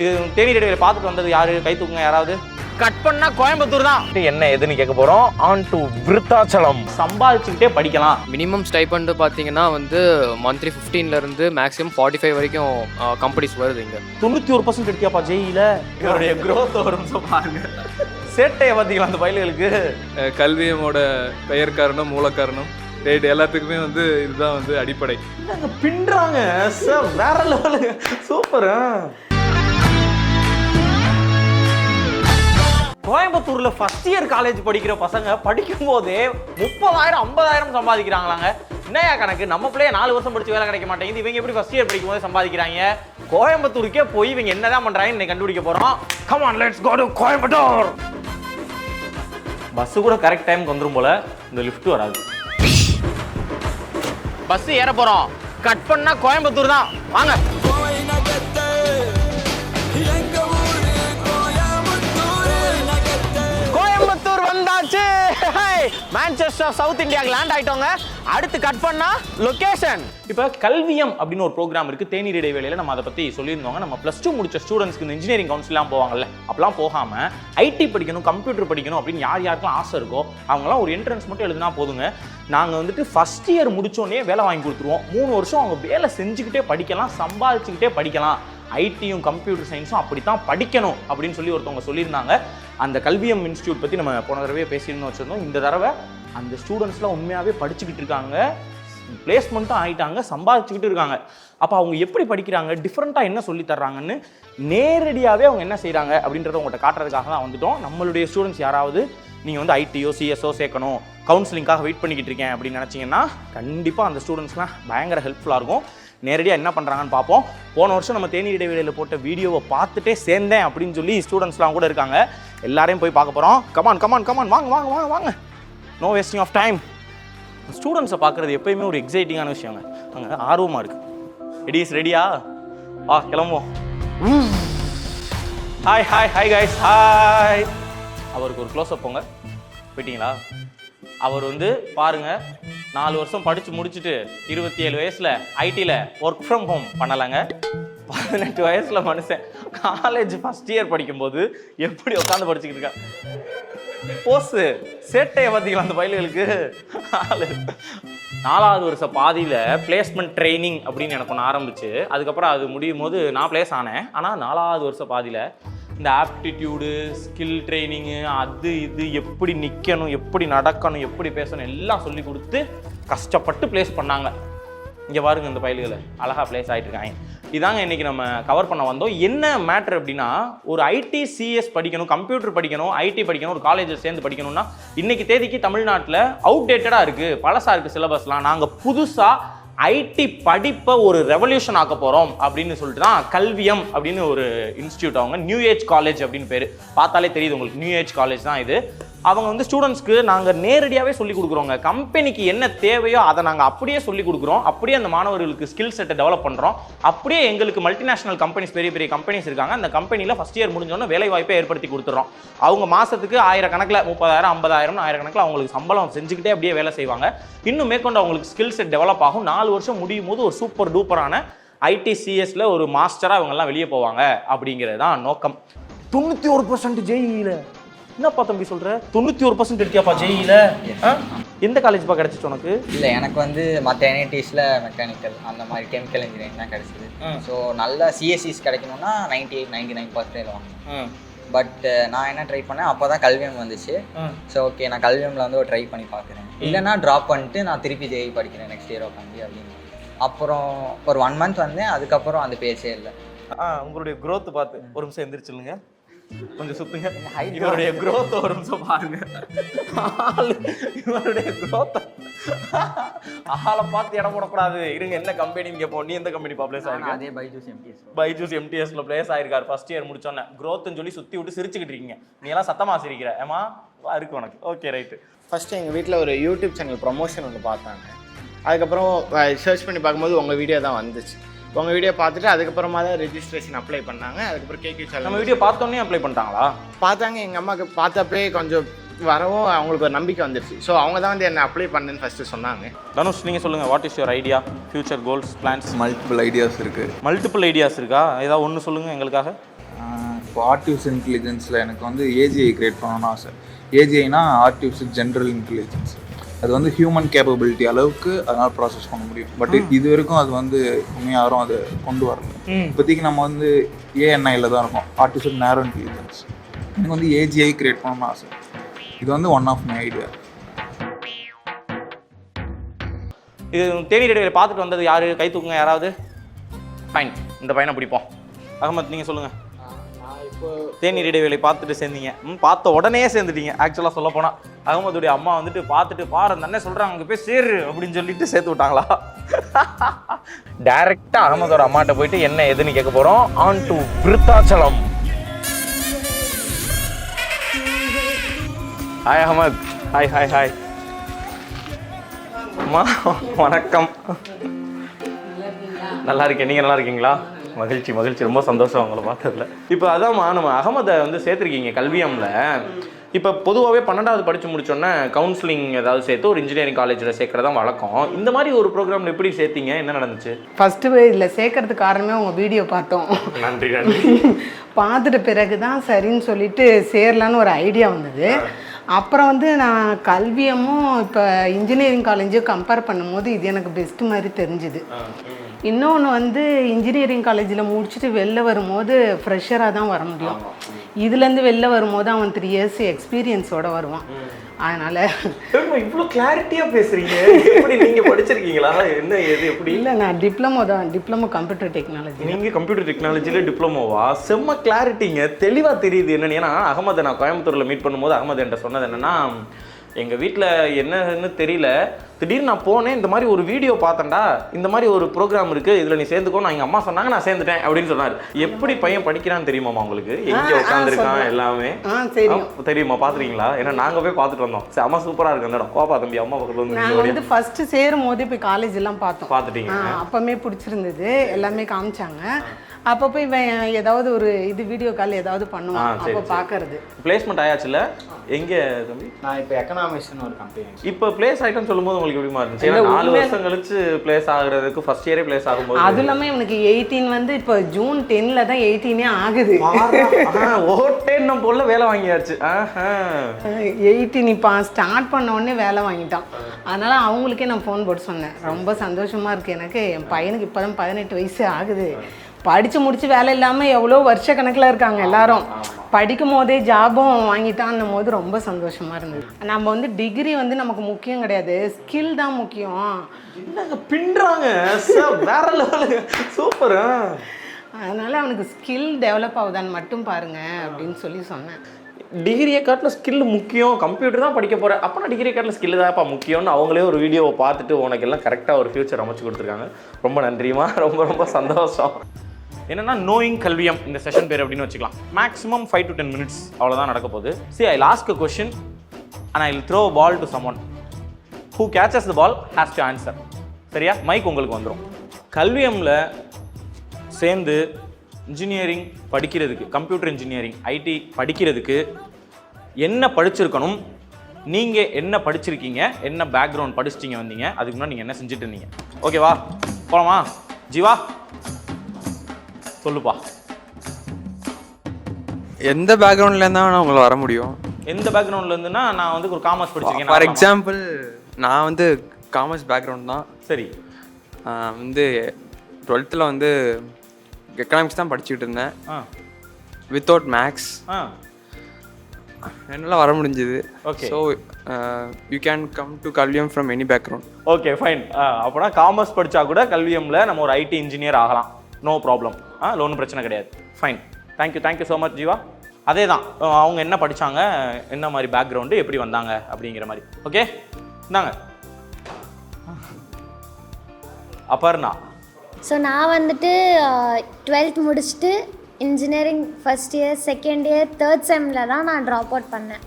இது தேனி ரேடியோவில் பார்த்துட்டு வந்தது யாரு? கை தூக்குங்க யாராவது. கட் பண்ணா கோயம்புத்தூர் தான். என்ன எதுன்னு கேட்க போறோம். On to Virudhachalam. சம்பாதிச்சுக்கிட்டே படிக்கலாம். மினிமம் ஸ்டைபண்ட் பார்த்தீங்கன்னா வந்து மந்த்லி 15லேருந்து மேக்ஸிமம் 45 வரைக்கும் கம்பெனிஸ் வருது இங்கே. 91% எடுத்தியாப்பா ஜெயில. இவருடைய growth ஒரு நிமிஷம் பாருங்க. சேட்டையை பார்த்தீங்களா அந்த பயல்களுக்கு? கல்வியமோட பெயர் காரணம், மூல காரணம், ரைட் எல்லாத்துக்குமே வந்து இதுதான் வந்து அடிப்படை. பின்றாங்க சார், வேற லெவலு. சூப்பர். கோயம்புத்தூர்ல ஃபர்ஸ்ட் இயர் காலேஜ் படிக்கிற பசங்க படிக்கும் போதே 30,000 50,000 சம்பாதிக்கிறாங்களாங்க. என்னையா கணக்கு? நம்ம பிள்ளைய 4 வருஷம் படிச்சு வேலை கிடைக்க மாட்டேங்குது, இவங்க எப்படி ஃபர்ஸ்ட் இயர் படிக்கும் போதே சம்பாதிக்கிறாங்க? கோயம்புத்தூருக்கே போய் இவங்க என்னதான் பண்றாங்கன்னு இன்னைக்கு கண்டுபிடிக்க போறோம். Come on, let's go to Coimbatore. Bus கூட கரெக்ட் டைம்க்கு வந்துரும் போல. இந்த லிஃப்ட் வராது. பஸ் ஏற போறோம். கட் பண்ணா கோயம்புத்தூர் தான். வாங்க. கோயம்புத்தூர் வந்தாச்சு. மான்செஸ்டர் சவுத் இந்தியாவுக்கு லேண்ட் ஆயிட்டோங்க. அடுத்து கட் பண்ணா லொகேஷன். இப்போ கல்வியம் அப்படின்னு ஒரு ப்ரோக்ராம் இருக்கு. தேநீர் இடைவேளையில நம்ம அதை பத்தி சொல்லியிருந்தோங்க. நம்ம +2 முடிச்ச ஸ்டூடெண்ட்ஸ்க்கு இந்த இன்ஜினியரிங் கவுன்சிலாம் போவாங்கல்ல, அப்பெல்லாம் போகாம ஐடி படிக்கணும், கம்ப்யூட்டர் படிக்கணும் அப்படின்னு யாருக்கெல்லாம் ஆசை இருக்கோ அவங்கலாம் ஒரு என்ட்ரன்ஸ் மட்டும் எழுதினா போதுங்க. நாங்கள் வந்துட்டு ஃபர்ஸ்ட் இயர் முடிச்சோடனே வேலை வாங்கி கொடுத்துருவோம். 3 வருஷம் அவங்க வேலை செஞ்சுக்கிட்டே படிக்கலாம், சம்பாதிச்சுக்கிட்டே படிக்கலாம். ஐடியும் கம்ப்யூட்டர் சயின்ஸும் அப்படித்தான் படிக்கணும் அப்படின்னு சொல்லி ஒருத்தவங்க சொல்லியிருந்தாங்க. அந்த கல்வியம் இன்ஸ்டியூட் பற்றி நம்ம போன தடவை பேசியிருந்தோம் வச்சுருந்தோம். இந்த தடவை அந்த ஸ்டூடெண்ட்ஸ்லாம் உண்மையாகவே படிச்சுக்கிட்டு இருக்காங்க, பிளேஸ்மெண்ட்டும் ஆகிட்டாங்க, சம்பாதிச்சுக்கிட்டு இருக்காங்க. அப்போ அவங்க எப்படி படிக்கிறாங்க, டிஃப்ரெண்ட்டாக என்ன சொல்லி தர்றாங்கன்னு நேரடியாகவே அவங்க என்ன செய்கிறாங்க அப்படின்றத உங்கள்கிட்ட காட்டுறதுக்காக தான் வந்துட்டோம். நம்மளுடைய ஸ்டூடெண்ட்ஸ் யாராவது நீங்கள் வந்து ஐடியோ சிஎஸ்ஓ சேர்க்கணும், கவுன்சிலிங்காக வெயிட் பண்ணிக்கிட்டு இருக்கேன் அப்படின்னு நினச்சிங்கன்னா கண்டிப்பாக அந்த ஸ்டூடெண்ட்ஸ்லாம் பயங்கர ஹெல்ப்ஃபுல்லாக இருக்கும். நேரடியாக என்ன பண்ணுறாங்கன்னு பார்ப்போம். போன வருஷம் நம்ம தேநீர் இடைவேளையில் போட்ட வீடியோவை பார்த்துட்டே சேர்ந்தேன் அப்படின்னு சொல்லி ஸ்டூடெண்ட்ஸ்லாம் கூட இருக்காங்க. எல்லாரையும் போய் பார்க்க போகிறோம். கமான் கமான் கமான், வாங்க வாங்க வாங்க வாங்க. No wasting of time. ஸ்டூடெண்ட்ஸை பார்க்குறது எப்போயுமே ஒரு எக்ஸைட்டிங்கான விஷயங்க. அங்கே ஆர்வமாக இருக்குது. எடிஸ் ரெடியா? கிளம்புவோம். Hi hi hi guys, hi. அவருக்கு ஒரு க்ளோஸ்அப் போங்க. போயிட்டீங்களா? அவர் வந்து பாருங்க, 4 வருஷம் படித்து முடிச்சுட்டு 27 வயசில் ஐடியில் ஒர்க் ஃப்ரம் ஹோம் பண்ணலாங்க. 18 வயசில் மனுஷன் காலேஜ் ஃபர்ஸ்ட் இயர் படிக்கும்போது எப்படி உட்காந்து படிச்சுக்கிட்டு இருக்கா. போஸு சேட்டையை பார்த்தீங்களா அந்த பயல்களுக்கு? 4வது வருஷ பாதியில் பிளேஸ்மெண்ட் ட்ரைனிங் அப்படின்னு எனக்கு ஒன்று ஆரம்பிச்சு, அதுக்கப்புறம் அது முடியும் போது நான் பிளேஸ் ஆனேன். ஆனால் 4வது வருஷ பாதியில் இந்த ஆப்டிடியூடு, ஸ்கில் ட்ரைனிங்கு, அது இது எப்படி நிற்கணும், எப்படி நடக்கணும், எப்படி பேசணும் எல்லாம் சொல்லி கொடுத்து கஷ்டப்பட்டு பிளேஸ் பண்ணாங்க. இங்கே பாருங்க இந்த பயல்களை அழகாக பிளேஸ் ஆகிட்டு இருக்காங்க. இதாங்க இன்றைக்கி நம்ம கவர் பண்ண வந்தோம். என்ன மேட்ரு அப்படின்னா, ஒரு ஐடி சிஎஸ் படிக்கணும், கம்ப்யூட்டர் படிக்கணும், ஐடி படிக்கணும், ஒரு காலேஜில் சேர்ந்து படிக்கணும்னா இன்றைக்கி தேதிக்கு தமிழ்நாட்டில் அவுடேட்டடாக இருக்குது, பழசாக இருக்குது சிலபஸ்லாம். நாங்கள் புதுசாக ஐடி படிப்பை ஒரு ரெவல்யூஷன் ஆக்க போகிறோம் அப்படின்னு சொல்லிட்டு தான் கல்வியம் அப்படின்னு ஒரு இன்ஸ்டியூட், அவங்க நியூ ஏஜ் காலேஜ் அப்படின்னு பேர். பார்த்தாலே தெரியுது உங்களுக்கு, நியூ ஏஜ் காலேஜ் தான் இது. அவங்க வந்து ஸ்டூடெண்ட்ஸ்க்கு நாங்கள் நேரடியாகவே சொல்லிக் கொடுக்குறோங்க. கம்பெனிக்கு என்ன தேவையோ அதை நாங்கள் அப்படியே சொல்லிக் கொடுக்குறோம். அப்படியே அந்த மாணவர்களுக்கு ஸ்கில் செட்டை டெவலப் பண்ணுறோம். அப்படியே எங்களுக்கு மல்டிநேஷனல் கம்பெனிஸ், பெரிய பெரிய கம்பெனிஸ் இருக்காங்க. அந்த கம்பெனியில் ஃபஸ்ட் இயர் முடிஞ்சோன்னா வேலை வாய்ப்பை ஏற்படுத்தி கொடுத்துட்றோம். அவங்க மாதத்துக்கு 1000 கணக்கில் 30,000 50,000 1000 கணக்கில் அவங்களுக்கு சம்பளம் செஞ்சுக்கிட்டே அப்படியே வேலை செய்வாங்க. இன்னும் மேற்கொண்டு அவங்களுக்கு ஸ்கில் செட் டெவலப் ஆகும். 4 வருஷம் முடியும் போது ஒரு சூப்பர் டூப்பரான ஐடி சிஎஸ்ல ஒரு மாஸ்டராக அவங்கெல்லாம் வெளியே போவாங்க அப்படிங்கிறது தான் நோக்கம். 91% ஜெயில. என்னப்பா தம்பி சொல்ற? 91% எடுத்தியாப்பா ஜெயில? எந்த காலேஜ்ப்பா கிடைச்சிச்சு உனக்கு? இல்லை, எனக்கு வந்து மற்ற என்ஐடிஸில் மெக்கானிக்கல் அந்த மாதிரி கெமிக்கல் இன்ஜினியரிங் தான் கிடைச்சிது. ஸோ நல்ல சிஎஸ்சிஸ் கிடைக்கணும்னா 98-99% வாங்கணும். பட் நான் என்ன ட்ரை பண்ணேன், அப்போ தான் கல்வியம் வந்துச்சு. ஸோ ஓகே, நான் கல்வியமில் வந்து ஒரு ட்ரை பண்ணி பார்க்குறேன். இல்லைன்னா ட்ராப் பண்ணிட்டு நான் திருப்பி ஜெய் படிக்கிறேன் நெக்ஸ்ட் இயர் உட்காந்து அப்படின்னு. அப்புறம் ஒரு 1 மந்த் வந்தேன். அதுக்கப்புறம் அந்த பேச்சே இல்லை. உங்களுடைய க்ரோத் பார்த்து ஒரு நிமிஷம் எந்திரிச்சுங்க, கொஞ்சம் சுத்துங்க. இவருடைய growth ஒரு நிமிஷம் பாருங்க. இவருடைய growth ஆளை பார்த்து இடம் போடக்கூடாது. இருங்க, என்ன கம்பெனி இங்கே போ? நீ எந்த கம்பெனி பிளேஸ் ஆயிருக்க? அதே பைஜூஸ் எம்டிஎஸ்ல பிளேஸ் ஆயிருக்காரு. ஃபர்ஸ்ட் இயர் முடிச்சோன்னே growthன்னு சொல்லி சுற்றி விட்டு சிரிச்சுக்கிட்டு இருக்கீங்க. நீ எல்லாம் சத்தமா சிரிக்கிற ஏமா இருக்கு உனக்கு? Okay right. ஃபஸ்ட்டு எங்கள் வீட்டில் ஒரு யூடியூப் சேனல் ப்ரொமோஷன் ஒன்று பார்த்தாங்க. அதுக்கப்புறம் சர்ச் பண்ணி பார்க்கும்போது உங்கள் வீடியோ தான் வந்துச்சு. உங்கள் வீடியோ பார்த்துட்டு அதுக்கப்புறமா தான் ரெஜிஸ்ட்ரேஷன் அப்ளை பண்ணாங்க. அதுக்கப்புறம் கேக்யூ சேனல் நம்ம வீடியோ பார்த்தோன்னே அப்ளை பண்ணிட்டாங்களா? பார்த்தாங்க. எங்கள் அம்மாவுக்கு பார்த்தப்பே கொஞ்சம் வரவும் அவங்களுக்கு ஒரு நம்பிக்கை வந்துருச்சு. ஸோ அவங்க தான் வந்து என்ன அப்ளை பண்ணுன்னு ஃபஸ்ட்டு சொன்னாங்க. தனுஷ், நீங்கள் சொல்லுங்கள், what is your idea, future goals, plans? Multiple ideas இருக்குது. மல்டிபிள் ஐடியாஸ் இருக்கா? ஏதாவது ஒன்று சொல்லுங்கள் எங்களுக்காக. இப்போ ஆர்டிஃபிஷியல் இன்டெலிஜென்ஸில் எனக்கு வந்து ஏஜிஐ கிரியேட் பண்ணணும்னு ஆசை. ஏஜிஐனா ஆர்டிஃபிஷியல் ஜென்ரல் இன்டெலிஜென்ஸ். அது வந்து ஹியூமன் கேப்பபிலிட்டி அளவுக்கு அதனால் ப்ராசஸ் பண்ண முடியும். பட் இது வரைக்கும் அது வந்து இன்னும் யாரும் அதை கொண்டு வரல. இப்போதைக்கு நம்ம வந்து ஏஎன்ஐயில் தான் இருக்கோம், ஆர்டிஃபிஷியல் நேரோ இன்டெலிஜென்ஸ். எனக்கு வந்து ஏஜிஐ கிரியேட் பண்ணணும்னு ஆசை. இது வந்து ஒன் ஆஃப் மை ஐடியா. இது தேநீர் இடைவெளி பார்த்துட்டு வந்தது யார்? கை தூக்குங்க யாராவது. ஃபைன், இந்த பையனை பிடிப்போம். அகமத் நீங்கள் சொல்லுங்கள். தேநீர் இடைவேளை பார்த்துட்டு சேர்ந்தீங்க. பார்த்த உடனே சேர்ந்துட்டீங்க. ஆக்சுவலாக சொல்ல போனால் அகமதுடைய அம்மா வந்துட்டு பார்த்துட்டு பாரு அந்த அண்ணன் சொல்கிறாங்க அங்கே போய் சேரு அப்படின்னு சொல்லிட்டு சேர்த்து விட்டாங்களா? டைரெக்டாக அகமதோட அம்மாட்ட போயிட்டு என்ன எதுன்னு கேட்க போகிறோம். On to Virudhachalam. Hi Ahmed. Hi hi hi அம்மா, வணக்கம். நல்லா இருக்கேன், நீங்கள் நல்லா இருக்கீங்களா? மகிழ்ச்சி மகிழ்ச்சி, ரொம்ப சந்தோஷம் உங்களை பார்த்ததில்ல. இப்போ அதான்மா, நம்ம அகமதை வந்து சேர்த்துருக்கீங்க கல்வியம்ல. இப்போ பொதுவாகவே 12வது படித்து முடிச்சோன்னே கவுன்சிலிங் ஏதாவது சேர்த்து ஒரு இன்ஜினியரிங் காலேஜில் சேர்க்குறதான் வழக்கம். இந்த மாதிரி ஒரு ப்ரோக்ராமில் எப்படி சேர்த்தீங்க? என்ன நடந்துச்சு? ஃபஸ்ட்டு இதில் சேர்க்கறதுக்கு காரணமே உங்கள் வீடியோ பார்த்தோம். நன்றி நன்றி. பார்த்துட்ட பிறகு தான் சரின்னு சொல்லிட்டு சேரலான்னு ஒரு ஐடியா வந்தது. அப்புறம் வந்து நான் கல்வியமும் இப்போ இன்ஜினியரிங் காலேஜும் கம்பேர் பண்ணும்போது இது எனக்கு பெஸ்ட்டு மாதிரி தெரிஞ்சுது. இன்னொன்று வந்து இன்ஜினியரிங் காலேஜில் முடிச்சுட்டு வெளில வரும்போது ஃப்ரெஷராக தான் வர முடியும். இதுலேருந்து வெளில வரும்போது அவன் 3 years எக்ஸ்பீரியன்ஸோடு வருவான். அதனால் இவ்வளோ கிளாரிட்டியாக பேசுகிறீங்க. எப்படி நீங்கள் படிச்சிருக்கீங்களா? என்ன எது எப்படி? இல்லை, நான் டிப்ளமோ தான், டிப்ளமோ கம்ப்யூட்டர் டெக்னாலஜி. நீங்கள் கம்ப்யூட்டர் டெக்னாலஜியில் டிப்ளமோவா? செம்ம கிளாரிட்டிங்க, தெளிவாக தெரியுது. என்னென்னு, ஏன்னா அகமதை நான் கோயம்புத்தூரில் மீட் பண்ணும்போது அகமது என்கிட்ட சொன்னது என்னென்னா, எங்கள் வீட்டில் என்னன்னு தெரியல, திடீர்னு நான் போனேன், இந்த மாதிரி ஒரு வீடியோ பார்த்தேன்டா, இந்த மாதிரி ஒரு ப்ரோக்ராம் இருக்குது, இதில் நீ சேர்ந்துக்கோ, நான் எங்கள் அம்மா சொன்னாங்க, நான் சேர்ந்துட்டேன் அப்படின்னு சொன்னார். எப்படி பையன் படிக்கிறான்னு தெரியுமாம்மா உங்களுக்கு? எங்கே உட்காந்துருக்கான் எல்லாமே தெரியுமா? பார்த்துருக்கீங்களா? ஏன்னா நாங்கள் போய் பார்த்துட்டு வந்தோம். சரி, அம்மா சூப்பராக இருக்கு அந்த இடம். பாப்பா தம்பி அம்மா பக்கத்தில் வந்து நாங்கள் வந்து ஃபஸ்ட்டு சேரும் போதே போய் காலேஜ் எல்லாம் பார்த்தோம். பார்த்துட்டீங்க? அப்போமே பிடிச்சிருந்தது, எல்லாமே காமிச்சாங்க. அப்போ போய் ஏதாவது ஒரு இது வீடியோ கால் ஏதாவது பண்ணுவான், அப்போ பார்க்கறது. பிளேஸ்மெண்ட் ஆயாச்சுல்ல? எங்கே தம்பி? நான் இப்போ எக்கனாமிக்ஸ்னு ஒரு கம்பெனி. இப்போ பிளேஸ் ஆகிட்டோன்னு சொல்லும்போது உங்களுக்கு எப்படிமா இருந்துச்சு? 4 வருஷம் கழிச்சு பிளேஸ் ஆகுறதுக்கு ஃபர்ஸ்ட் இயரே பிளேஸ் ஆகும்போது, அது இல்லாமல் இவனுக்கு 18 வந்து இப்போ ஜூன் 10ல் தான் 18 ஆகுது. ஓட்டேன்னும் போல வேலை வாங்கியாச்சு. 18 இப்போ ஸ்டார்ட் பண்ண உடனே வேலை வாங்கிட்டான். அதனால அவங்களுக்கே நான் ஃபோன் போட்டு சொன்னேன், ரொம்ப சந்தோஷமா இருக்கு எனக்கு, என் பையனுக்கு இப்போ தான் 18 வயசு ஆகுது, படித்து முடிச்சு வேலை இல்லாமல் எவ்வளோ வருஷ கணக்கில் இருக்காங்க எல்லாரும், படிக்கும் போதே ஜாபும் வாங்கிட்டான்னும் போது ரொம்ப சந்தோஷமாக இருந்தது. நம்ம வந்து டிகிரி வந்து நமக்கு முக்கியம் கிடையாது, ஸ்கில் தான் முக்கியம். என்னங்க பின்றாங்க, வேற லெவலு, சூப்பர். அதனால் அவனுக்கு ஸ்கில் டெவலப் ஆகுதான்னு மட்டும் பாருங்க அப்படின்னு சொல்லி சொன்னேன். டிகிரியை காட்டில் ஸ்கில் முக்கியம், கம்ப்யூட்டர் தான் படிக்க போகிறேன், அப்போ நான் டிகிரியை காட்டில் ஸ்கில் தான்ப்பா முக்கியம்னு அவங்களே ஒரு வீடியோவை பார்த்துட்டு உனக்கு எல்லாம் கரெக்டாக ஒரு ஃபியூச்சர் அமைச்சு கொடுத்துருக்காங்க. ரொம்ப நன்றிமா, ரொம்ப ரொம்ப சந்தோஷம். என்னன்னா நோயிங் கல்வியம் இந்த செஷன் பேர் அப்படின்னு வச்சுக்கலாம். மேக்ஸிமம் 5 to 10 minutes அவ்வளோதான் நடக்க போகுது. See, I'll ask a question and I'll throw a ball to someone. Who catches the ball has to answer. சரியா? மைக் உங்களுக்கு வந்துடும். கல்வியமில் சேர்ந்து இன்ஜினியரிங் படிக்கிறதுக்கு, கம்ப்யூட்டர் இன்ஜினியரிங், ஐடி படிக்கிறதுக்கு என்ன படிச்சிருக்கணும், நீங்கள் என்ன படிச்சிருக்கீங்க, என்ன பேக்ரவுண்ட் படிச்சிட்டிங்க வந்தீங்க, அதுக்கு முன்னாடி நீங்கள் என்ன செஞ்சுட்டு இருந்தீங்க? ஓகேவா? போகலாமா? ஜீவா சொல்லுப்பா. எந்த பேக்ரவுண்ட்ல இருந்தா நான் உங்களை வர முடியும்? எந்த பேக்ரவுண்ட்ல இருந்துன்னா, நான் வந்து ஒரு காமர்ஸ் படிச்சிருக்கேன். ஃபார் எக்ஸாம்பிள் நான் வந்து காமர்ஸ் பேக்ரவுண்ட் தான். சரி. வந்து 12th வந்து எக்கனாமிக்ஸ் தான் படிச்சுக்கிட்டு இருந்தேன், வித்தவுட் மேக்ஸ். என்னால் வர முடிஞ்சது. Okay. So you can come to Kalvium from any background. Okay fine. அப்போனா காமர்ஸ் படித்தா கூட கல்வியமில் நம்ம ஒரு ஐடி இன்ஜினியர் ஆகலாம், நோ ப்ராப்ளம். ஒன்றும் பிரச்சனை கிடையாது. Fine, thank you so much Jeeva. அதே தான், அவங்க என்ன படித்தாங்க, என்ன மாதிரி பேக்ரவுண்டு, எப்படி வந்தாங்க அப்படிங்கிற மாதிரி. ஓகே, இந்தாங்க அபர்ணா. ஸோ நான் வந்துட்டு 12th முடிச்சுட்டு engineering first year, second year, third செம்மில் தான் நான் ட்ராப் அவுட் பண்ணேன்.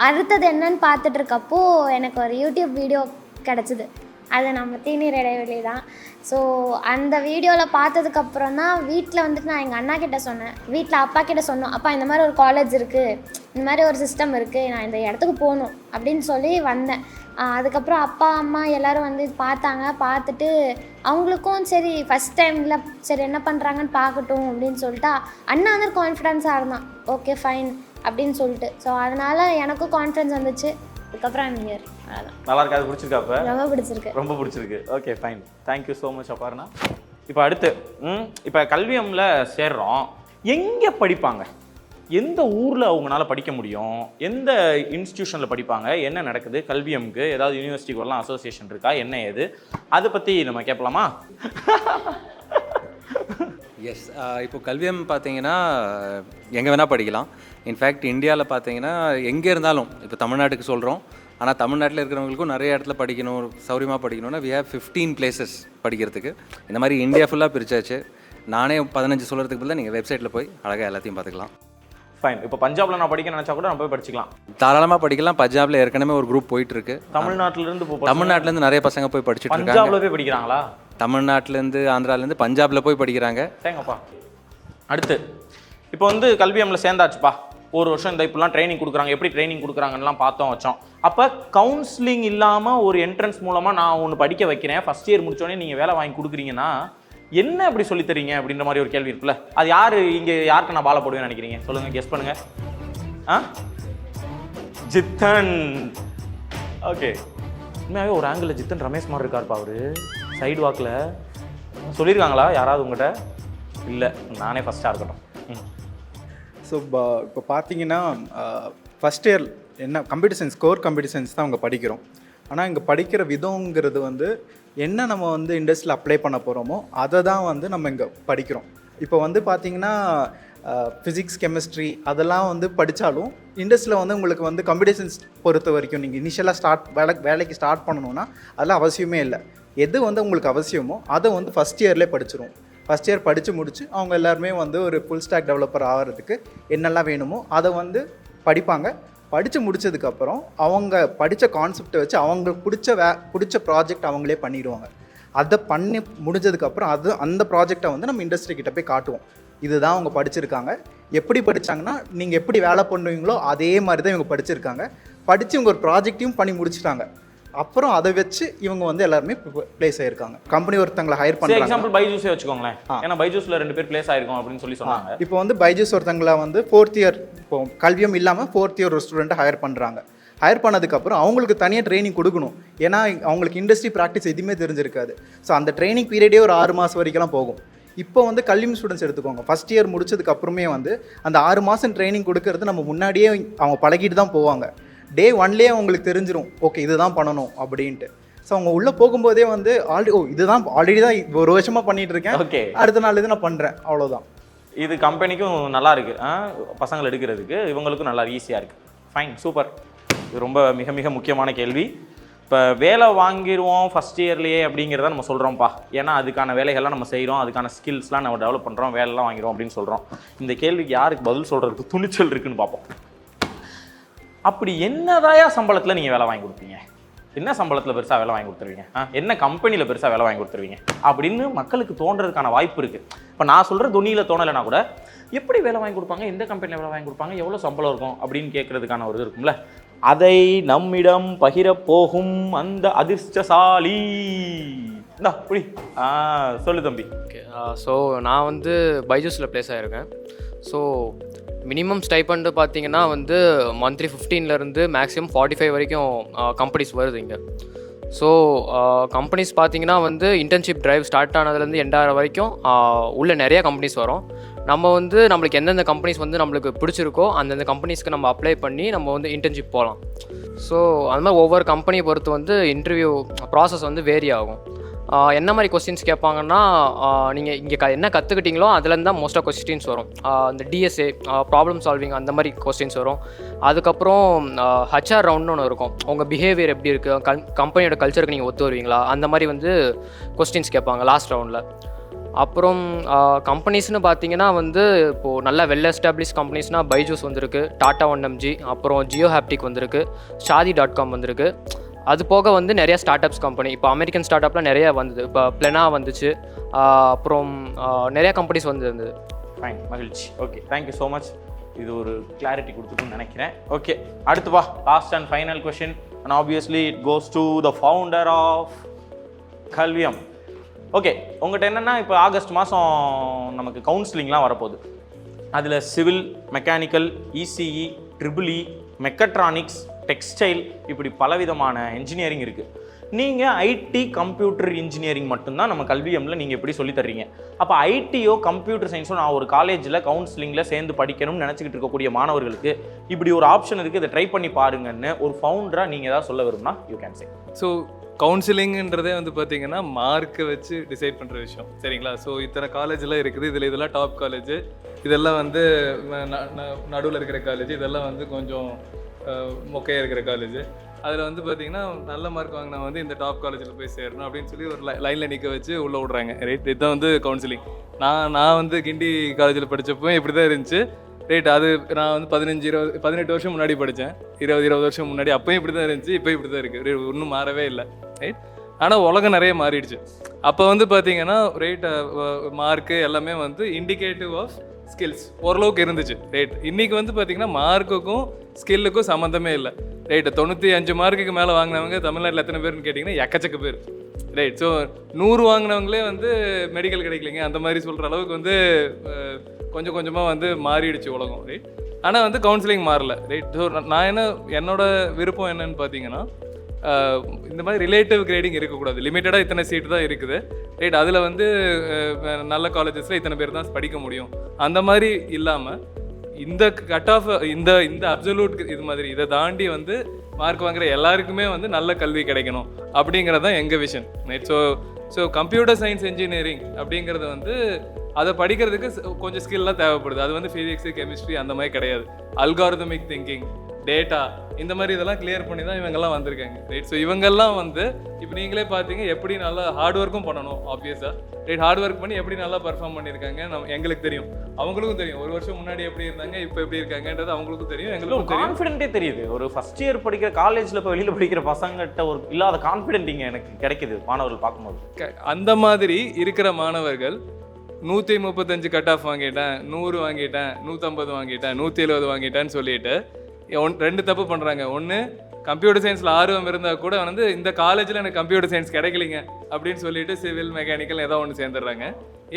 அடுத்தது என்னன்னு பார்த்துட்டு இருக்கப்போ எனக்கு ஒரு யூடியூப் வீடியோ கிடச்சிது. அது நம்ம தேநீர் இடைவெளி தான். ஸோ அந்த வீடியோவில் பார்த்ததுக்கப்புறம் தான் வீட்டில் வந்துட்டு நான் எங்கள் அண்ணா கிட்டே சொன்னேன், வீட்டில் அப்பா கிட்டே சொன்னோம், அப்பா இந்த மாதிரி ஒரு காலேஜ் இருக்குது, இந்த மாதிரி ஒரு சிஸ்டம் இருக்குது, நான் இந்த இடத்துக்கு போகணும் அப்படின்னு சொல்லி வந்தேன். அதுக்கப்புறம் அப்பா அம்மா எல்லோரும் வந்து பார்த்தாங்க. பார்த்துட்டு அவங்களுக்கும் சரி ஃபஸ்ட் டைமில் சரி என்ன பண்ணுறாங்கன்னு பார்க்கட்டும் அப்படின்னு சொல்லிட்டு அண்ணா வந்து கான்ஃபிடென்ஸாக இருந்தான். ஓகே ஃபைன் அப்படின்னு சொல்லிட்டு. ஸோ அதனால் எனக்கும் கான்ஃபிடென்ஸ் வந்துச்சு. அதுக்கப்புறம் ஐம் ஹியர். அதான் நல்லா இருக்கு. அது பிடிச்சிருக்கா? அப்போ ரொம்ப பிடிச்சிருக்கு. ரொம்ப பிடிச்சிருக்கு. Okay fine, thank you so much Aparna. இப்போ அடுத்து இப்போ கல்வியம்ல சேர்றோம். எங்கே படிப்பாங்க? எந்த ஊரில் அவங்களால படிக்க முடியும்? எந்த இன்ஸ்டியூஷனில் படிப்பாங்க? என்ன நடக்குது கல்வியம்க்கு? ஏதாவது யூனிவர்சிட்டிக்கு வரலாம் அசோசியேஷன் இருக்கா? என்ன ஏது அதை பற்றி நம்ம கேட்கலாமா? எஸ், இப்போ கல்வியம் பார்த்தீங்கன்னா எங்கே வேணால் படிக்கலாம். இன்ஃபேக்ட் இந்தியாவில் பார்த்தீங்கன்னா எங்கே இருந்தாலும், இப்போ தமிழ்நாட்டுக்கு சொல்கிறோம், ஆனால் தமிழ்நாட்டில் இருக்கிறவங்களுக்கும் நிறைய இடத்துல படிக்கணும், சௌரியமாக படிக்கணும்னா we have 15 பிளேசஸ் படிக்கிறதுக்கு. இந்த மாதிரி இந்தியா ஃபுல்லாக பிரிச்சாச்சு. நானே 15 சொல்கிறதுக்கு பதிலாக நீங்கள் வெப்சைட்டில் போய் அழகாக எல்லாத்தையும் பார்த்துக்கலாம். ஃபைன். இப்போ பஞ்சாப்ல நான் படிக்க நினச்சா கூட நான் போய் படிச்சுக்கலாம். தாராளமாக படிக்கலாம். பஞ்சாப்ல ஏற்கனவே ஒரு குரூப் போயிட்டு இருக்கு. தமிழ்நாட்டிலேருந்து நிறைய பசங்க போய் படிச்சுட்டு இருக்காங்க. பஞ்சாப்ல போய் படிக்கிறாங்களா? தமிழ்நாட்டிலேருந்து ஆந்திராலேருந்து பஞ்சாப்ல போய் படிக்கிறாங்க. தேங்கப்பா. அடுத்து இப்போ வந்து கல்வியம்ல சேர்ந்தாச்சுப்பா. ஒரு வருஷம் இந்த இப்பெல்லாம் ட்ரைனிங் கொடுக்குறாங்க. எப்படி ட்ரைனிங் கொடுக்குறாங்கலாம் பார்த்தோம் வச்சோம். அப்போ கவுன்சிலிங் இல்லாமல் ஒரு என்ட்ரன்ஸ் மூலமாக நான் ஒன்று படிக்க வைக்கிறேன், ஃபஸ்ட் இயர் முடிச்சோடனே நீங்கள் வேலை வாங்கி கொடுக்குறீங்கன்னா என்ன அப்படி சொல்லித் தரீங்க அப்படின்ற மாதிரி ஒரு கேள்வி இருக்குல்ல. அது யார் இங்கே யாருக்கு நான் பாலை போடுவேன்னு நினைக்கிறீங்க? சொல்லுங்கள், கெஸ் பண்ணுங்கள். ஜித்தன். ஓகே, உண்மையாகவே ஒரு ஆங்கிளில் ஜித்தன் ரமேஷ் மாதிரி இருக்காருப்பா. அவர் சைடு வாக்கில் சொல்லியிருக்காங்களா யாராவது உங்கள்கிட்ட? இல்லை, நானே ஃபஸ்ட்டாக இருக்கட்டும். ஸோ இப்போ பார்த்தீங்கன்னா ஃபஸ்ட் இயர் என்ன computer science, core computer science தான் அவங்க படிக்கிறோம். ஆனால் இங்கே படிக்கிற விதங்கிறது வந்து என்ன நம்ம வந்து இண்டஸ்ட்ரியில் அப்ளை பண்ண போகிறோமோ அதை தான் வந்து நம்ம இங்கே படிக்கிறோம். இப்போ வந்து பார்த்திங்கன்னா ஃபிசிக்ஸ், கெமிஸ்ட்ரி அதெல்லாம் வந்து படித்தாலும் இண்டஸ்ட்ரியில் வந்து உங்களுக்கு வந்து கம்ப்யூட்டர் சயின்ஸ் பொறுத்த வரைக்கும் நீங்கள் இனிஷியலாக வேலைக்கு ஸ்டார்ட் பண்ணணுன்னா அதெல்லாம் அவசியமே இல்லை. எது வந்து உங்களுக்கு அவசியமோ அதை வந்து ஃபஸ்ட் இயர்லேயே படிச்சிடும். ஃபஸ்ட் இயர் படித்து முடிச்சு அவங்க எல்லாருமே வந்து ஒரு ஃபுல் ஸ்டாக் டெவலப்பர் ஆகிறதுக்கு என்னெல்லாம் வேணுமோ அதை வந்து படிப்பாங்க. படித்து முடித்ததுக்கப்புறம் அவங்க படித்த கான்செப்டை வச்சு அவங்களுக்கு பிடிச்ச ப்ராஜெக்ட் அவங்களே பண்ணிடுவாங்க. அதை பண்ணி முடிஞ்சதுக்கப்புறம் அந்த ப்ராஜெக்டை வந்து நம்ம இண்டஸ்ட்ரிக்கிட்ட போய் காட்டுவோம். இதுதான் அவங்க படிச்சிருக்காங்க. எப்படி படித்தாங்கன்னா நீங்கள் எப்படி வேலை பண்ணுவீங்களோ அதே மாதிரி தான் இவங்க படிச்சிருக்காங்க. படித்து இவங்க ஒரு ப்ராஜெக்டையும் பண்ணி முடிச்சிட்டாங்க. அப்புறம் அதை வச்சு இவங்க வந்து எல்லாருமே பிளேஸ் ஆயிருக்காங்க. கம்பெனி ஒருத்தங்களை ஹையர் பண்ணுறாங்க. எக்ஸாம்பிள் பைஜூஸே வச்சுக்கோங்களேன். ஏன்னா பைஜூஸில் 2 பேர் பிளேஸ் ஆயிருக்கும் அப்படின்னு சொல்லி சொன்னாங்க. இப்போ வந்து பைஜூஸ் ஒருத்தங்களை வந்து 4th இயர், இப்போ கல்வியம் இல்லாமல் 4th இயர் ஒரு ஸ்டூடெண்ட்டை ஹையர் பண்ணுறாங்க. ஹையர் பண்ணதுக்கப்புறம் அவங்களுக்கு தனியாக ட்ரைனிங் கொடுக்கணும். ஏன்னா அவங்களுக்கு இண்டஸ்ட்ரி ப்ராக்டிஸ் எதுவுமே தெரிஞ்சிருக்காது. ஸோ அந்த ட்ரைனிங் பீரியடே ஒரு 6 மாதம் வரைக்கும்லாம் போகும். இப்போ வந்து கல்வியம் ஸ்டூடெண்ட்ஸ் எடுத்துக்கோங்க. ஃபஸ்ட் இயர் முடிச்சதுக்கு அப்புறமே வந்து அந்த 6 மாதம் ட்ரைனிங் கொடுக்கறது நம்ம முன்னாடியே அவங்க பழகிட்டு தான் போவாங்க. டே 1லேயே அவங்களுக்கு தெரிஞ்சிடும், ஓகே இதுதான் பண்ணணும் அப்படின்ட்டு. ஸோ அவங்க உள்ளே போகும்போதே வந்து இதுதான் ஆல்ரெடி தான் ஒரு வருஷமாக பண்ணிட்டு இருக்கேன், ஓகே அடுத்த நாள் இது நான் பண்ணுறேன், அவ்வளோதான். இது கம்பெனிக்கும் நல்லா இருக்கு, பசங்களை எடுக்கிறதுக்கு இவங்களுக்கும் நல்லா ஈஸியாக இருக்குது. Fine, super. இது ரொம்ப மிக மிக முக்கியமான கேள்வி. இப்போ வேலை வாங்கிடுவோம் ஃபஸ்ட் இயர்லேயே அப்படிங்கிறத நம்ம சொல்கிறோம்ப்பா. ஏன்னா அதுக்கான வேலைகள்லாம் நம்ம செய்கிறோம், அதுக்கான ஸ்கில்ஸ்லாம் நம்ம டெவலப் பண்ணுறோம், வேலைலாம் வாங்கிடுவோம் அப்படின்னு சொல்கிறோம். இந்த கேள்விக்கு யாருக்கு பதில் சொல்கிறதுக்கு துணிச்சல் இருக்குன்னு பார்ப்போம். அப்படி என்னதாயா சம்பளத்தில் நீங்கள் வேலை வாங்கி கொடுப்பீங்க? என்ன சம்பளத்தில் பெருசாக வேலை வாங்கி கொடுத்துருவீங்க? என்ன கம்பெனியில் பெருசாக வேலை வாங்கி கொடுத்துருவீங்க அப்படின்னு மக்களுக்கு தோன்றதுக்கான வாய்ப்பு இருக்குது. இப்போ நான் சொல்கிற துணியில் தோணலைன்னா கூட எப்படி வேலை வாங்கி கொடுப்பாங்க, எந்த கம்பெனியில் வேலை வாங்கி கொடுப்பாங்க, எவ்வளோ சம்பளம் இருக்கும் அப்படின்னு கேட்குறதுக்கான ஒரு இது இருக்கும்ல. அதை நம்மிடம் பகிரப்போகும் அந்த அதிர்ஷ்டசாலி புடி சொல்லு தம்பி. ஓகே, ஸோ நான் வந்து பைஜூஸில் ப்ளேஸ் ஆகிருக்கேன். ஸோ மினிமம் ஸ்டைபண்டு பார்த்தீங்கன்னா வந்து மந்த்லி 15லேருந்து மேக்ஸிமம் 45 வரைக்கும் கம்பெனிஸ் வருது இங்கே. ஸோ கம்பெனிஸ் பார்த்தீங்கன்னா வந்து இன்டர்ன்ஷிப் ட்ரைவ் ஸ்டார்ட் ஆனதுலேருந்து எண்ட் ஆகிற வரைக்கும் உள்ள நிறையா கம்பெனிஸ் வரும். நம்ம வந்து நம்மளுக்கு எந்தெந்த கம்பெனிஸ் வந்து நம்மளுக்கு பிடிச்சிருக்கோ அந்தந்த கம்பெனிஸ்க்கு நம்ம அப்ளை பண்ணி நம்ம வந்து இன்டர்ன்ஷிப் போகலாம். ஸோ அது மாதிரி ஒவ்வொரு கம்பெனியை பொறுத்து வந்து இன்டர்வியூ ப்ராசஸ் வந்து வேரி ஆகும். என்ன மாதிரி கொஸ்டின்ஸ் கேட்பாங்கன்னா, நீங்கள் இங்கே என்ன கற்றுக்கிட்டீங்களோ அதுலேருந்து தான் மோஸ்ட்டாக கொஸ்டின்ஸ் வரும். இந்த டிஎஸ்ஏ, ப்ராப்ளம் சால்விங், அந்த மாதிரி கொஸ்டின்ஸ் வரும். அதுக்கப்புறம் ஹச்ஆர் ரவுண்ட்னு ஒன்று இருக்கும். உங்கள் பிஹேவியர் எப்படி இருக்குது, கம்பெனியோட கல்ச்சருக்கு நீங்கள் ஒத்து வருவீங்களா, அந்த மாதிரி வந்து கொஸ்டின்ஸ் கேட்பாங்க லாஸ்ட் ரவுண்டில். அப்புறம் கம்பெனிஸ்னு பார்த்தீங்கன்னா வந்து இப்போது நல்ல வெல் எஸ்டாப்ளிஷ் கம்பெனிஸ்னால் பைஜூஸ் வந்திருக்கு, டாட்டா 1mg, அப்புறம் ஜியோ ஹாப்டிக் வந்திருக்கு, ஷாதி.com வந்திருக்கு. அது போக வந்து நிறையா ஸ்டார்ட் அப்ஸ் கம்பெனி, இப்போ அமெரிக்கன் ஸ்டார்ட் அப்லாம் நிறையா வந்தது. இப்போ பிளெனா வந்துச்சு, அப்புறம் நிறையா கம்பெனிஸ் வந்துருந்தது. ஃபைன், மகிழ்ச்சி. Okay, thank you so much. இது ஒரு கிளாரிட்டி கொடுத்துருக்குன்னு நினைக்கிறேன். ஓகே, அடுத்து வா, last and final question. And obviously it goes to the founder of Kalviyam. Okay, உங்கள்கிட்ட என்னென்னா இப்போ ஆகஸ்ட் மாதம் நமக்கு கவுன்சிலிங்லாம் வரப்போகுது. அதில் civil, mechanical, ECE, triple E, mechatronics, textile, இப்படி பலவிதமான இன்ஜினியரிங் இருக்குது. நீங்கள் ஐடி கம்ப்யூட்டர் இன்ஜினியரிங் மட்டும்தான் நம்ம கல்வியம்ல நீங்கள் எப்படி சொல்லி தர்றீங்க. அப்போ ஐடியோ கம்ப்யூட்டர் சயின்ஸோ நான் ஒரு காலேஜில் கவுன்சிலிங்கில் சேர்ந்து படிக்கணும்னு நினச்சிக்கிட்டு இருக்கக்கூடிய மாணவர்களுக்கு இப்படி ஒரு ஆப்ஷன் இருக்குது, இதை ட்ரை பண்ணி பாருங்கன்னு ஒரு ஃபவுண்டராக நீங்கள் ஏதாவது சொல்ல விரும்பினா யூ கேன் சே. ஸோ கவுன்சிலிங்ன்றதே வந்து பார்த்தீங்கன்னா மார்க்கை வச்சு டிசைட் பண்ணுற விஷயம், சரிங்களா? ஸோ இத்தனை காலேஜெலாம் இருக்குது, இதில் இதெல்லாம் டாப் காலேஜ், இதெல்லாம் வந்து நடுவில் இருக்கிற காலேஜ், இதெல்லாம் வந்து கொஞ்சம் மொக்கையாக இருக்கிற காலேஜ். அதில் வந்து பார்த்தீங்கன்னா நல்ல மார்க் வாங்கினா வந்து இந்த டாப் காலேஜில் போய் சேரணும் அப்படின்னு சொல்லி ஒரு லைனில் நிற்க வச்சு உள்ளே விட்றாங்க, ரைட்? இதுதான் வந்து கவுன்சிலிங். நான் வந்து கிண்டி காலேஜில் படித்தப்போ இப்படி தான் இருந்துச்சு, ரைட்? அது நான் வந்து 18 வருஷம் முன்னாடி படித்தேன், 20 வருஷம் முன்னாடி. அப்போயும் இப்படி தான் இருந்துச்சு, இப்போ இப்படி தான் இருக்குது, ஒன்றும் மாறவே இல்லை, ரைட்? ஆனால் உலகம் நிறைய மாறிடுச்சு. அப்போ வந்து பார்த்தீங்கன்னா ரைட் மார்க்கு எல்லாமே வந்து இண்டிகேட்டிவ் ஆஃப் ஸ்கில்ஸ் ஓரளவுக்கு இருந்துச்சு, ரைட்? இன்றைக்கி வந்து பார்த்திங்கன்னா மார்க்குக்கும் ஸ்கில்லுக்கும் சம்மந்தமே இல்லை, ரைட்? 95 மார்க்குக்கு மேலே வாங்கினவங்க தமிழ்நாட்டில் எத்தனை பேர்னு கேட்டிங்கன்னா எக்கச்சக்க பேர், ரைட்? ஸோ 100 வாங்கினவங்களே வந்து மெடிக்கல் கிடைக்கலைங்க அந்த மாதிரி சொல்கிற அளவுக்கு வந்து கொஞ்சம் கொஞ்சமாக வந்து மாறிடுச்சு உலகம், ரைட்? ஆனால் வந்து கவுன்சிலிங் மாறல, ரைட்? ஸோ நான் என்னோடய விருப்பம் என்னன்னு பார்த்தீங்கன்னா இந்த மாதிரி ரிலேட்டிவ் கிரேடிங் இருக்கக்கூடாது. லிமிட்டடாக இத்தனை சீட்டு தான் இருக்குது, ரைட்? அதில் வந்து நல்ல காலேஜஸில் இத்தனை பேர் தான் படிக்க முடியும் அந்த மாதிரி இல்லாமல் இந்த கட் ஆஃப் இந்த அப்சல்யூட் இது மாதிரி இதை தாண்டி வந்து மார்க் வாங்குற எல்லாருக்குமே வந்து நல்ல கல்வி கிடைக்கணும் அப்படிங்கிறது தான் எங்கள் vision, right? So computer science engineering அப்படிங்கிறது வந்து அதை படிக்கிறதுக்கு கொஞ்சம் ஸ்கில்லாம் தேவைப்படுது. அது வந்து ஃபிசிக்ஸு, கெமிஸ்ட்ரி அந்த மாதிரி கிடையாது. அல்காரிதமிக் திங்கிங், டேட்டா, இந்த மாதிரி இதெல்லாம் கிளியர் பண்ணி தான் இவங்கெல்லாம் வந்திருக்காங்க, ரைட்? ஸோ இவங்கெல்லாம் வந்து இப்போ நீங்களே பார்த்தீங்க எப்படி நல்லா ஹார்ட் ஒர்க்கும் பண்ணணும் ஆப்வியஸாக, ரைட்? ஹார்ட் ஒர்க் பண்ணி எப்படி நல்லா பர்ஃபார்ம் பண்ணியிருக்காங்க எங்களுக்கு தெரியும், அவங்களுக்கும் தெரியும். ஒரு வருஷம் முன்னாடி எப்படி இருந்தாங்க, இப்போ எப்படி இருக்காங்கன்றது அவங்களுக்கும் தெரியும், எங்களுக்கும் தெரியும். கான்ஃபிடென்ட்டே தெரியுது. ஒரு ஃபர்ஸ்ட் இயர் படிக்கிற காலேஜில் இப்போ வெளியில் படிக்கிற பசங்கள்கிட்ட ஒரு இல்லாத கான்ஃபிடென்ட் இங்கே எனக்கு கிடைக்குது மாணவர்கள் பார்க்கும்போது. அந்த மாதிரி இருக்கிற மாணவர்கள் 135 கட் ஆஃப் வாங்கிட்டேன், 100 வாங்கிட்டேன், 150 வாங்கிட்டேன், 170 வாங்கிட்டேன்னு சொல்லிட்டு 2 தப்பு பண்ணுறாங்க. ஒன்று, கம்ப்யூட்டர் சயின்ஸில் ஆர்வம் இருந்தால் கூட வந்து இந்த காலேஜில் எனக்கு கம்ப்யூட்டர் சயின்ஸ் கிடைக்கலிங்க அப்படின்னு சொல்லிட்டு சிவில், மெக்கானிக்கல் ஏதோ ஒன்று சேர்ந்துடுறாங்க.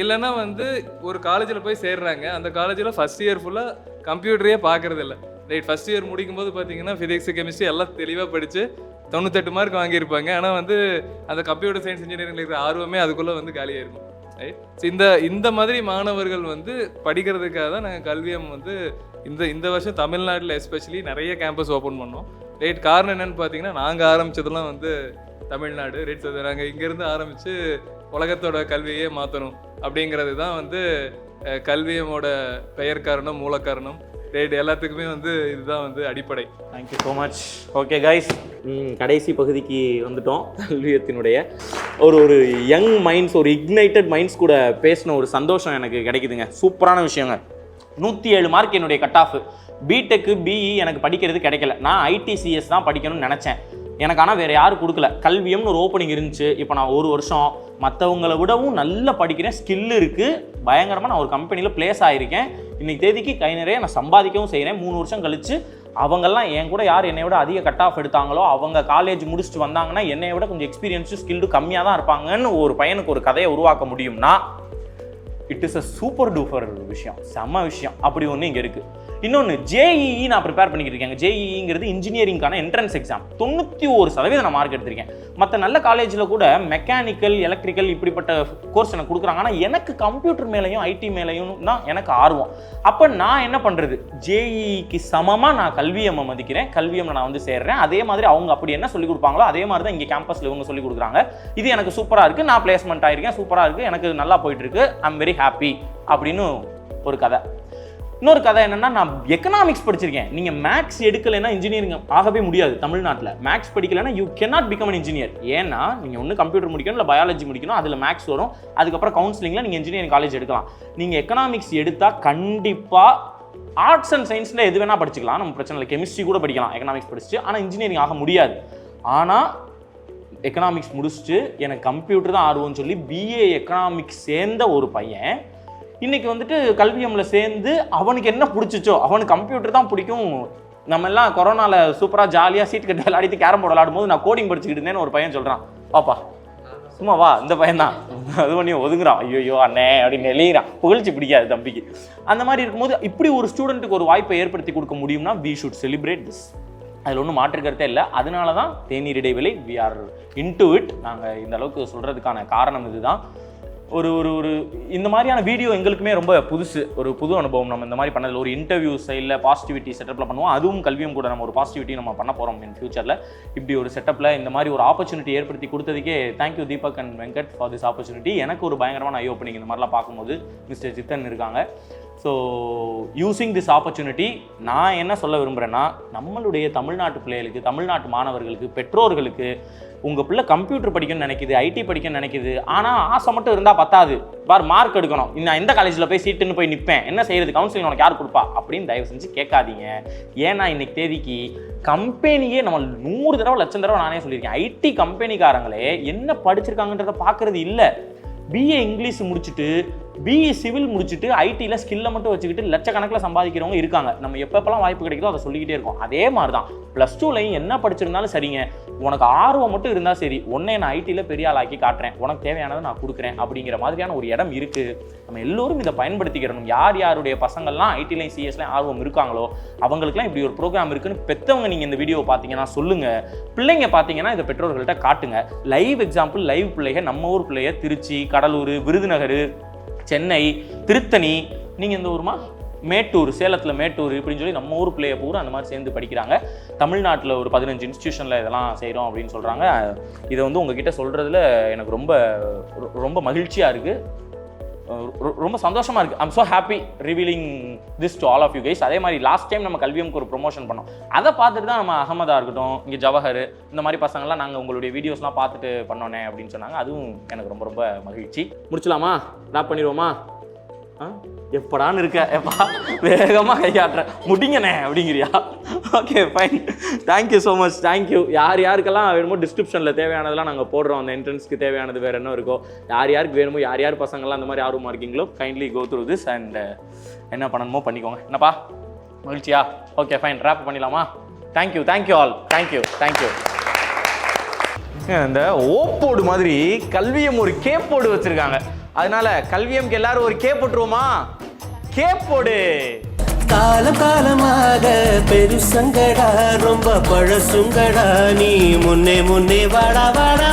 இல்லைன்னா வந்து ஒரு காலேஜில் போய் சேர்றாங்க, அந்த காலேஜில் ஃபஸ்ட் இயர் ஃபுல்லாக கம்ப்யூட்டரையே பார்க்குறது இல்லை, ரைட்? ஃபஸ்ட் இயர் முடிக்கும்போது பார்த்தீங்கன்னா ஃபிசிக்ஸ், கெமிஸ்ட்ரி எல்லாம் தெளிவாக படித்து 98 மார்க் வாங்கியிருப்பாங்க. ஆனால் வந்து அந்த கம்ப்யூட்டர் சயின்ஸ் இன்ஜினியரிங்கில் இருக்கிற ஆர்வமே அதுக்குள்ளே வந்து காலியாக இருக்கும், ரைட்? ஸோ இந்த மாதிரி மாணவர்கள் வந்து படிக்கிறதுக்காக தான் நாங்கள் கல்வியம் வந்து இந்த வருஷம் தமிழ்நாட்டில் எஸ்பெஷலி நிறைய கேம்பஸ் ஓப்பன் பண்ணோம், ரைட்? காரணம் என்னென்னு பார்த்தீங்கன்னா நாங்கள் ஆரம்பித்ததெல்லாம் வந்து தமிழ்நாடு, ரைட்? ஸோ நாங்கள் இங்கேருந்து ஆரம்பித்து உலகத்தோட கல்வியே மாற்றணும் அப்படிங்கிறது தான் வந்து கல்வியமோட பெயர் காரணம், மூல காரணம், ரைட்? எல்லாத்துக்குமே வந்து இதுதான் வந்து அடிப்படை. Thank you so much. Okay guys, கடைசி பகுதிக்கு வந்துட்டோம். கல்வியத்தினுடைய ஒரு யங் மைண்ட்ஸ், ஒரு இக்னைட்டட் மைண்ட்ஸ் கூட பேசின ஒரு சந்தோஷம் எனக்கு கிடைக்குதுங்க. சூப்பரான விஷயங்க. 107 மார்க் என்னுடைய கட் ஆஃப். பிடெக்கு, பிஇ எனக்கு படிக்கிறது கிடைக்கல. நான் ஐடிசிஎஸ் தான் படிக்கணும்னு நினச்சேன், எனக்கு ஆனால் வேறு யாரும் கொடுக்கல. கல்வியம்னு ஒரு ஓப்பனிங் இருந்துச்சு. இப்போ நான் ஒரு வருஷம் மற்றவங்களை விடவும் நல்லா படிக்கிறேன், ஸ்கில் இருக்குது பயங்கரமாக. நான் ஒரு கம்பெனியில் பிளேஸ் ஆகியிருக்கேன். இன்றைக்கி தேதிக்கு கை நிறைய நான் சம்பாதிக்கவும் செய்கிறேன். 3 வருஷம் கழித்து அவங்கெல்லாம் என் கூட யார் என்னை விட அதிக கட் ஆஃப் எடுத்தாங்களோ அவங்க காலேஜ் முடிச்சுட்டு வந்தாங்கன்னா என்னை விட கொஞ்சம் எக்ஸ்பீரியன்ஸு, ஸ்கில்டு கம்மியாக தான் இருப்பாங்கன்னு ஒரு பையனுக்கு ஒரு கதையை உருவாக்க முடியும்னா it is a super duper விஷயம், செம்ம விஷயம். அப்படி ஒன்று இங்கே இருக்குது. இன்னொன்று, ஜேஇஇ நான் ப்ரிப்பேர் பண்ணிக்கிட்டு இருக்கேன். ஜேஇஇங்கிறது இன்ஜினியரிங்கான என்ட்ரன்ஸ் எக்ஸாம். 91% நான் மார்க் எடுத்திருக்கேன். மற்ற நல்ல காலேஜில் கூட மெக்கானிக்கல், எலக்ட்ரிக்கல் இப்படிப்பட்ட கோர்ஸ் எனக்கு கொடுக்குறாங்க. ஆனால் எனக்கு கம்ப்யூட்டர் மேலேயும் ஐடி மேலேயும் தான் எனக்கு ஆர்வம். அப்போ நான் என்ன பண்ணுறது? ஜேஇஇக்கு சமமாக நான் கல்வியம்மை மதிக்கிறேன், கல்வியம்மை நான் வந்து சேர்றேன். அதே மாதிரி அவங்க அப்படி என்ன சொல்லிக் கொடுப்பாங்களோ அதே மாதிரி தான் இங்கே கேம்பஸில் இவங்க சொல்லிக் கொடுக்குறாங்க. இது எனக்கு சூப்பராக இருக்குது, நான் பிளேஸ்மெண்ட் ஆகிருக்கேன், சூப்பராக இருக்குது, எனக்கு நல்லா போயிட்டுருக்கு, ஐ எம் வெரி ஹாப்பி அப்படின்னு ஒரு கதை. இன்னொரு கதை என்னன்னா, நான் எக்கனாமிக்ஸ் படிச்சிருக்கேன். நீங்கள் மேக்ஸ் எடுக்கலைன்னா இன்ஜினியரிங் ஆகவே முடியாது தமிழ்நாட்டில். மேக்ஸ் படிக்கலைன்னா you cannot become an engineer. ஏன்னா நீங்கள் ஒன்று கம்ப்யூட்டர் முடிக்கணும், இல்லை பயாலஜி முடிக்கணும், அதில் மேக்ஸ் வரும். அதுக்கப்புறம் கவுன்சிலிங்கில் நீங்கள் இன்ஜினியரிங் காலேஜ் எடுக்கலாம். நீங்கள் எக்கனாமிக்ஸ் எடுத்தால் கண்டிப்பாக ஆர்ட்ஸ் அண்ட் சயின்ஸில் எது வேணால் படிச்சுக்கலாம், நம்ம பிரச்சனை இல்லை. கெமிஸ்ட்ரி கூட படிக்கலாம் எக்கனாமிக்ஸ் படிச்சுட்டு. ஆனால் இன்ஜினியரிங் ஆக முடியாது. ஆனால் எக்கனாமிக்ஸ் முடிச்சுட்டு எனக்கு கம்ப்யூட்டர் தான் ஆர்வம்னு சொல்லி பிஏ எக்கனாமிக்ஸ் சேர்ந்த ஒரு பையன் இன்னைக்கு வந்துட்டு கல்வியம்ல சேர்ந்து அவனுக்கு என்ன பிடிச்சிச்சோ, அவனுக்கு கம்ப்யூட்டர் தான் பிடிக்கும், நம்ம எல்லாம் கொரோனாவில் சூப்பராக ஜாலியாக சீட் கட்டி விளையாடிட்டு கேரம் போர்டு விளையாடும் போது நான் கோடிங் படிச்சுக்கிட்டு இருந்தேன்னு ஒரு பையன் சொல்கிறான், பாப்பா சும்மா வா, இந்த பையன் தான் அது பண்ணி ஒதுங்குறான், ஐயோ அண்ணே அப்படின்னு எழுகிறான், புகழ்ச்சி பிடிக்காது தம்பிக்கு. அந்த மாதிரி இருக்கும்போது இப்படி ஒரு ஸ்டூடெண்ட்டுக்கு ஒரு வாய்ப்பை ஏற்படுத்தி கொடுக்க முடியும்னா வி ஷுட் செலிப்ரேட் திஸ். அதில் ஒன்றும் மாற்றுக்கிறதே இல்லை. அதனால தான் தேநீர் இடைவேளை வி ஆர் இன்டு இட். நாங்கள் இந்த அளவுக்கு சொல்கிறதுக்கான காரணம் இதுதான். ஒரு ஒரு ஒரு இந்த மாதிரியான வீடியோ எங்களுக்குமே ரொம்ப புதுசு, ஒரு புது அனுபவம். நம்ம இந்த மாதிரி பண்ணதில் ஒரு இன்டர்வியூ சைடில் பாசிட்டிவிட்டி செட்டப்பில் பண்ணுவோம். அதுவும் கல்வியும் கூட நம்ம ஒரு பாசிட்டிவிட்டி நம்ம பண்ண போகிறோம் இன் ஃபியூச்சரில். இப்படி ஒரு செட்டப்பில் இந்த மாதிரி ஒரு ஆப்பர்ச்சுனிட்டி ஏற்படுத்தி கொடுத்ததுக்கே thank you Deepak and Venkat for this opportunity. எனக்கு ஒரு பயங்கரமான ஐ ஓப்பனிங் இந்த மாதிரிலாம் பார்க்கும்போது. மிஸ்டர் சித்தன் இருக்காங்க. ஸோ யூஸிங் திஸ் ஆப்பர்ச்சுனிட்டி நான் என்ன சொல்ல விரும்புகிறேன்னா, நம்மளுடைய தமிழ்நாட்டு பிள்ளைகளுக்கு, தமிழ்நாட்டு மாணவர்களுக்கு, பெற்றோர்களுக்கு, உங்கள் பிள்ளை கம்ப்யூட்டர் படிக்கணும்னு நினைக்குது, ஐடி படிக்கணும்னு நினைக்குது, ஆனால் ஆசை மட்டும் இருந்தால் பத்தாது, மார்க் எடுக்கணும், நான் எந்த காலேஜில் போய் சீட்டுன்னு போய் நிற்பேன், என்ன செய்யறது, கவுன்சிலிங் உனக்கு யார் கொடுப்பா அப்படின்னு தயவு செஞ்சு கேட்காதீங்க. ஏன்னா இன்னைக்கு தேதிக்கு கம்பெனியே நம்ம 100 தடவை 1,00,000 தடவை நானே சொல்லியிருக்கேன், ஐடி கம்பெனிக்காரங்களே என்ன படிச்சிருக்காங்கன்றத பார்க்கறது இல்லை. பிஏ இங்கிலீஷ் முடிச்சுட்டு, பிஇ சிவில் முடிச்சுட்டு, ஐடியில் ஸ்கில்லை மட்டும் வச்சுக்கிட்டு லட்சக்கணக்கில் சம்பாதிக்கிறவங்க இருக்காங்க. நம்ம எப்பப்பெல்லாம் வாய்ப்பு கிடைக்குதோ அதை சொல்லிக்கிட்டே இருக்கோம். அதே மாதிரி தான் +2லையும் என்ன படிச்சிருந்தாலும் சரிங்க, உனக்கு ஆர்வம் மட்டும் இருந்தால் சரி, உன்னை நான் ஐடியில் பெரிய ஆளாக்கி காட்டுறேன், உனக்கு தேவையானதை நான் கொடுக்குறேன் அப்படிங்கிற மாதிரியான ஒரு இடம் இருக்குது. நம்ம எல்லோரும் இதை பயன்படுத்திக்கிறணும். யார் யாருடைய பசங்கள்லாம் ஐடிலையும் சிஎஸ்லையும் ஆர்வம் இருக்காங்களோ அவங்களுக்குலாம் இப்படி ஒரு ப்ரோக்ராம் இருக்குன்னு பெற்றவங்க நீங்கள் இந்த வீடியோவை பார்த்தீங்கன்னா சொல்லுங்கள். பிள்ளைங்க பார்த்தீங்கன்னா இதை பெற்றோர்கள்ட்ட காட்டுங்க. லைவ் எக்ஸாம்பிள், லைவ் பிள்ளைங்க, நம்ம ஊர் பிள்ளைய திருச்சி, கடலூர், விருதுநகர், சென்னை, திருத்தணி, நீங்கள் இந்த ஊருமா மேட்டூர், சேலத்தில் மேட்டூர் இப்படின்னு சொல்லி நம்ம ஊர் பிள்ளைய பூரா அந்த மாதிரி சேர்ந்து படிக்கிறாங்க. தமிழ்நாட்டில் ஒரு 15 இன்ஸ்டியூஷனில் இதெல்லாம் செய்கிறோம் அப்படின்னு சொல்கிறாங்க. இதை வந்து உங்ககிட்ட சொல்கிறதுல எனக்கு ரொம்ப ரொம்ப மகிழ்ச்சியாக இருக்குது, ரொம்ப சந்தோஷமாக இருக்குது. I'm so happy revealing this to all of you guys. அதே மாதிரி லாஸ்ட் டைம் நம்ம கல்வியம்க்கு ஒரு ப்ரொமோஷன் பண்ணோம். அதை பார்த்துட்டு தான் நம்ம அகமதாக இருக்கட்டும், இங்கே ஜவஹர், இந்த மாதிரி பசங்கள்லாம் நாங்கள் உங்களுடைய வீடியோஸ்லாம் பார்த்துட்டு பண்ணோன்னே அப்படின்னு சொன்னாங்க. அதுவும் எனக்கு ரொம்ப ரொம்ப மகிழ்ச்சி. முடிச்சலாமா? ராப் பண்ணிடுவோமா? எப்படான்னு இருக்க, எப்பா வேகமாக கையாட்டுறேன், முடிங்கண்ணே அப்படிங்கிறியா? Okay fine, thank you so much, thank you. யார் யாருக்கெல்லாம் வேணுமோ டிஸ்கிரிப்ஷனில் தேவையானதெல்லாம் நாங்கள் போடுறோம். அந்த என்ட்ரன்ஸ்க்கு தேவையானது வேறு என்ன இருக்கோ, யார் யாருக்கு வேணுமோ, யார் யார் பசங்கள்லாம் அந்த மாதிரி ஆர்வமாக இருக்கீங்களோ kindly go through this and என்ன பண்ணணுமோ பண்ணிக்கோங்க. என்னப்பா மகிழ்ச்சியா? ஓகே ஃபைன், ரேப் பண்ணிடலாமா? Thank you, thank you all, thank you, thank you. இந்த ஓப்போடு மாதிரி கல்வியம் ஒரு கேப்போடு வச்சுருக்காங்க. அதனால கல்வியம்க்கு எல்லாரும் ஒரு கே போட்டுருவோமா? கே போடு. காலம் காலமாக பெருசங்கடா, ரொம்ப பழசுங்கடா, நீ முன்னே முன்னே வாடா வாடா.